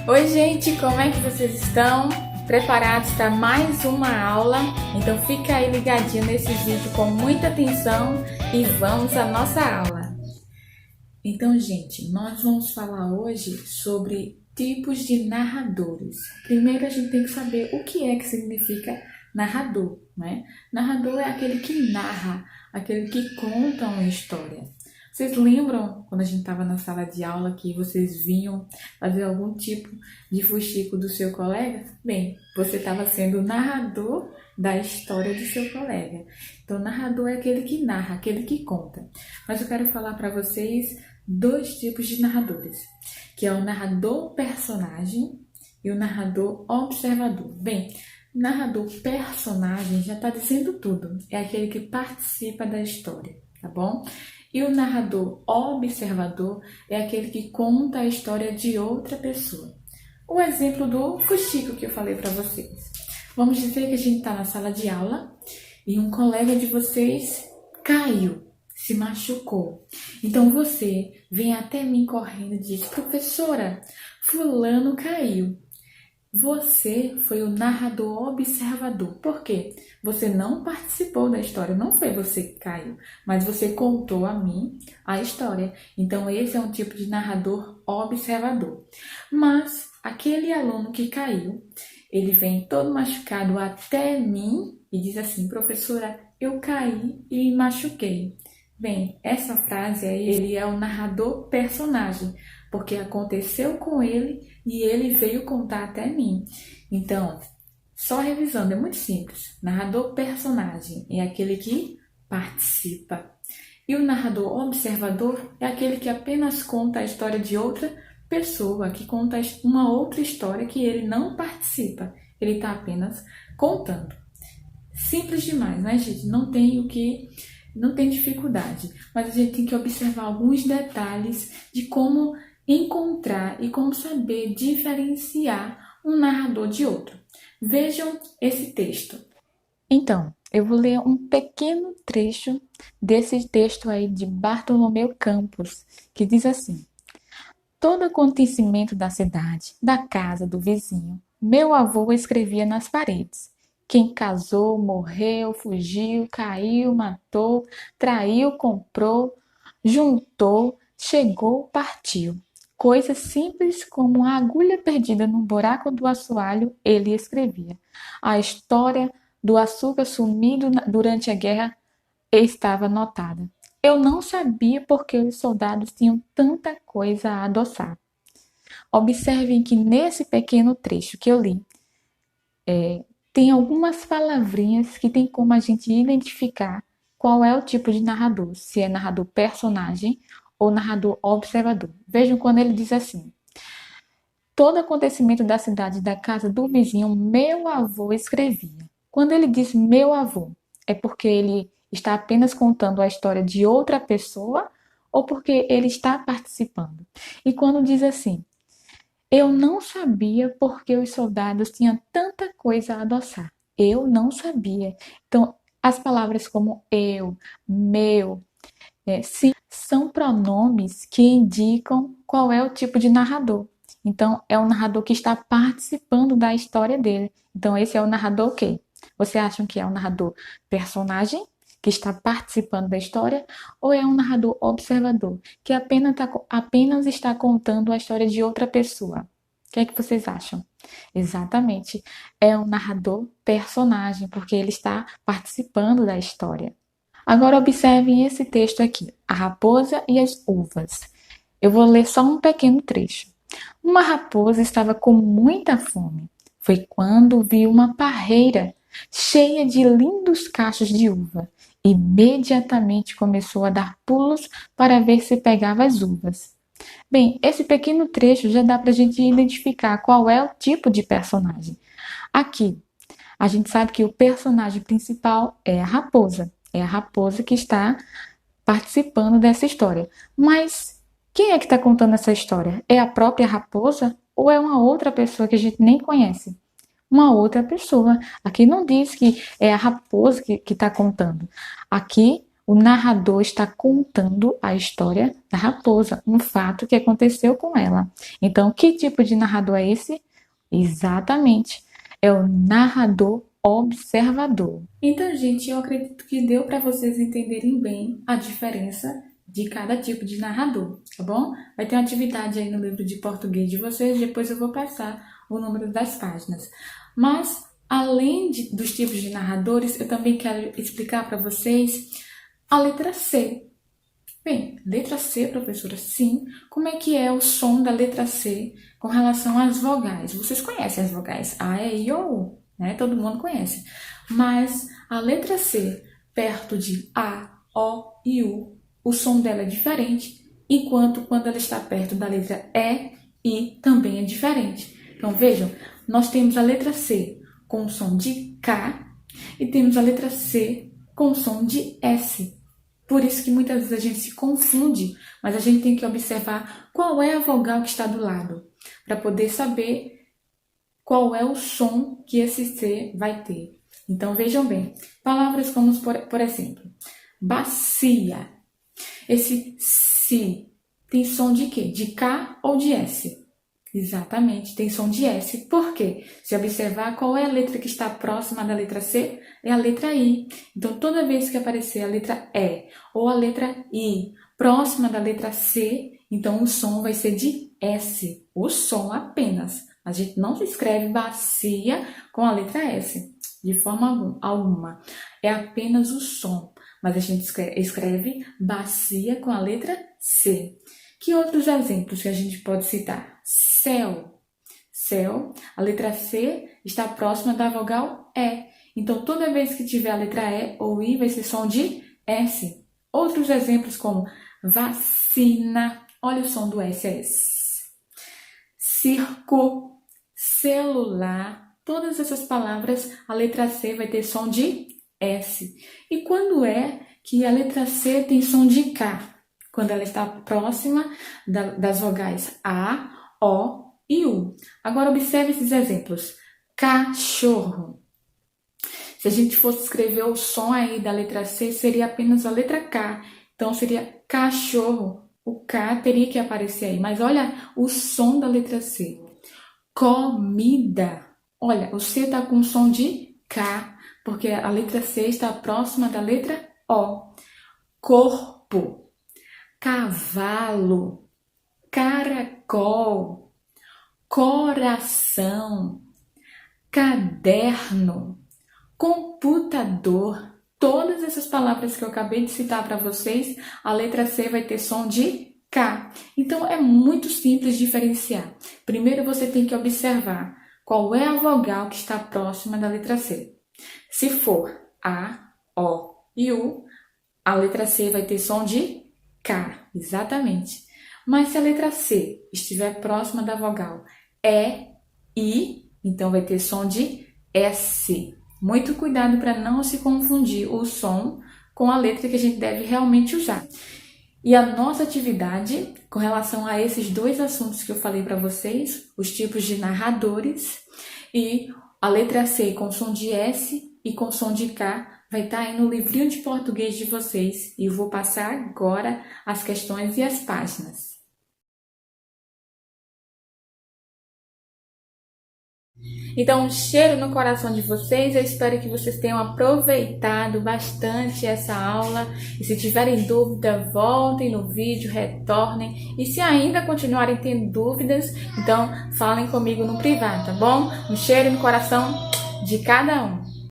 Oi, gente, como é que vocês estão? Preparados para mais uma aula? Então fica aí ligadinho nesse vídeo com muita atenção e vamos à nossa aula. Então, gente, nós vamos falar hoje sobre tipos de narradores. Primeiro a gente tem que saber o que significa narrador, né? Narrador é aquele que narra, aquele que conta uma história. Vocês lembram quando a gente estava na sala de aula que vocês vinham fazer algum tipo de fuxico do seu colega? Bem, você estava sendo o narrador da história do seu colega. Então, narrador é aquele que narra, aquele que conta. Mas eu quero falar para vocês dois tipos de narradores, que é o narrador personagem e o narrador observador. Bem, narrador personagem já está dizendo tudo, é aquele que participa da história, tá bom? E o narrador observador é aquele que conta a história de outra pessoa. O exemplo do fuxico que eu falei para vocês. Vamos dizer que a gente está na sala de aula e um colega de vocês caiu, se machucou. Então você vem até mim correndo e diz: professora, fulano caiu. Você foi o narrador observador. Por quê? Você não participou da história, não foi você que caiu, mas você contou a mim a história. Então, esse é um tipo de narrador observador. Mas, aquele aluno que caiu, ele vem todo machucado até mim e diz assim: professora, eu caí e me machuquei. Bem, essa frase aí, ele é o narrador personagem, porque aconteceu com ele e ele veio contar até mim. Então, só revisando, é muito simples. Narrador personagem é aquele que participa. E o narrador observador é aquele que apenas conta a história de outra pessoa, que conta uma outra história que ele não participa. Ele está apenas contando. Simples demais, né, gente? Não tem dificuldade, mas a gente tem que observar alguns detalhes de como encontrar e como saber diferenciar um narrador de outro. Vejam esse texto. Então, eu vou ler um pequeno trecho desse texto aí de Bartolomeu Campos, que diz assim: todo acontecimento da cidade, da casa, do vizinho, meu avô escrevia nas paredes. Quem casou, morreu, fugiu, caiu, matou, traiu, comprou, juntou, chegou, partiu. Coisas simples como uma agulha perdida num buraco do assoalho, ele escrevia. A história do açúcar sumido durante a guerra estava anotada. Eu não sabia por que os soldados tinham tanta coisa a adoçar. Observem que nesse pequeno trecho que eu li, tem algumas palavrinhas que tem como a gente identificar qual é o tipo de narrador, se é narrador personagem ou narrador observador. Vejam quando ele diz assim: todo acontecimento da cidade, da casa, do vizinho, meu avô escrevia. Quando ele diz meu avô, é porque ele está apenas contando a história de outra pessoa ou porque ele está participando? E quando diz assim: eu não sabia porque os soldados tinham tanta coisa a adoçar. Eu não sabia. Então, as palavras como eu, meu, sim, são pronomes que indicam qual é o tipo de narrador. Então, é o narrador que está participando da história dele. Então, esse é o narrador o quê? Você acha que é um narrador personagem, que está participando da história, ou é um narrador observador, que apenas está contando a história de outra pessoa? O que é que vocês acham? Exatamente, é um narrador personagem, porque ele está participando da história. Agora observem esse texto aqui, a raposa e as uvas. Eu vou ler só um pequeno trecho. Uma raposa estava com muita fome. Foi quando viu uma parreira cheia de lindos cachos de uva. Imediatamente começou a dar pulos para ver se pegava as uvas. Bem, esse pequeno trecho já dá para a gente identificar qual é o tipo de personagem. Aqui, a gente sabe que o personagem principal é a raposa. É a raposa que está participando dessa história. Mas quem é que está contando essa história? É a própria raposa ou é uma outra pessoa que a gente nem conhece? Uma outra pessoa. Aqui não diz que é a raposa que está contando. Aqui o narrador está contando a história da raposa, um fato que aconteceu com ela. Então, que tipo de narrador é esse? Exatamente, é o narrador observador. Então, gente, eu acredito que deu para vocês entenderem bem a diferença de cada tipo de narrador, tá bom? Vai ter uma atividade aí no livro de português de vocês, depois eu vou passar o número das páginas. Mas, além dos tipos de narradores, eu também quero explicar para vocês a letra C. Bem, letra C, professora, sim. Como é que é o som da letra C com relação às vogais? Vocês conhecem as vogais A, E, I, O, U, né? Todo mundo conhece. Mas a letra C, perto de A, O e U, o som dela é diferente, enquanto quando ela está perto da letra E, I também é diferente. Então, vejam, nós temos a letra C com o som de K e temos a letra C com o som de S. Por isso que muitas vezes a gente se confunde, mas a gente tem que observar qual é a vogal que está do lado, para poder saber qual é o som que esse C vai ter. Então, vejam bem, palavras como, por exemplo, bacia. Esse si tem som de quê? De K ou de S? Exatamente, tem som de S. Por quê? Se observar qual é a letra que está próxima da letra C, é a letra I. Então, toda vez que aparecer a letra E ou a letra I próxima da letra C, então o som vai ser de S. O som apenas. A gente não se escreve bacia com a letra S, de forma alguma. É apenas o som. Mas a gente escreve bacia com a letra C. Que outros exemplos que a gente pode citar? Céu. Céu, a letra C está próxima da vogal E. Então, toda vez que tiver a letra E ou I, vai ser som de S. Outros exemplos como vacina. Olha o som do S, é S. Circo, celular. Todas essas palavras, a letra C vai ter som de S. E quando é que a letra C tem som de K? Quando ela está próxima das vogais A, O e U. Agora, observe esses exemplos. Cachorro. Se a gente fosse escrever o som aí da letra C, seria apenas a letra K. Então, seria cachorro. O K teria que aparecer aí. Mas olha o som da letra C. Comida. Olha, o C está com som de K, porque a letra C está próxima da letra O. Corpo, cavalo, caracol, coração, caderno, computador. Todas essas palavras que eu acabei de citar para vocês, a letra C vai ter som de K. Então, é muito simples diferenciar. Primeiro, você tem que observar qual é a vogal que está próxima da letra C. Se for A, O e U, a letra C vai ter som de K, exatamente. Mas se a letra C estiver próxima da vogal E, I, então vai ter som de S. Muito cuidado para não se confundir o som com a letra que a gente deve realmente usar. E a nossa atividade, com relação a esses dois assuntos que eu falei para vocês, os tipos de narradores e a letra C com som de S e com som de K, vai estar aí no livrinho de português de vocês. E eu vou passar agora as questões e as páginas. Então, um cheiro no coração de vocês. Eu espero que vocês tenham aproveitado bastante essa aula. E se tiverem dúvida, voltem no vídeo, retornem. E se ainda continuarem tendo dúvidas, então falem comigo no privado, tá bom? Um cheiro no coração de cada um.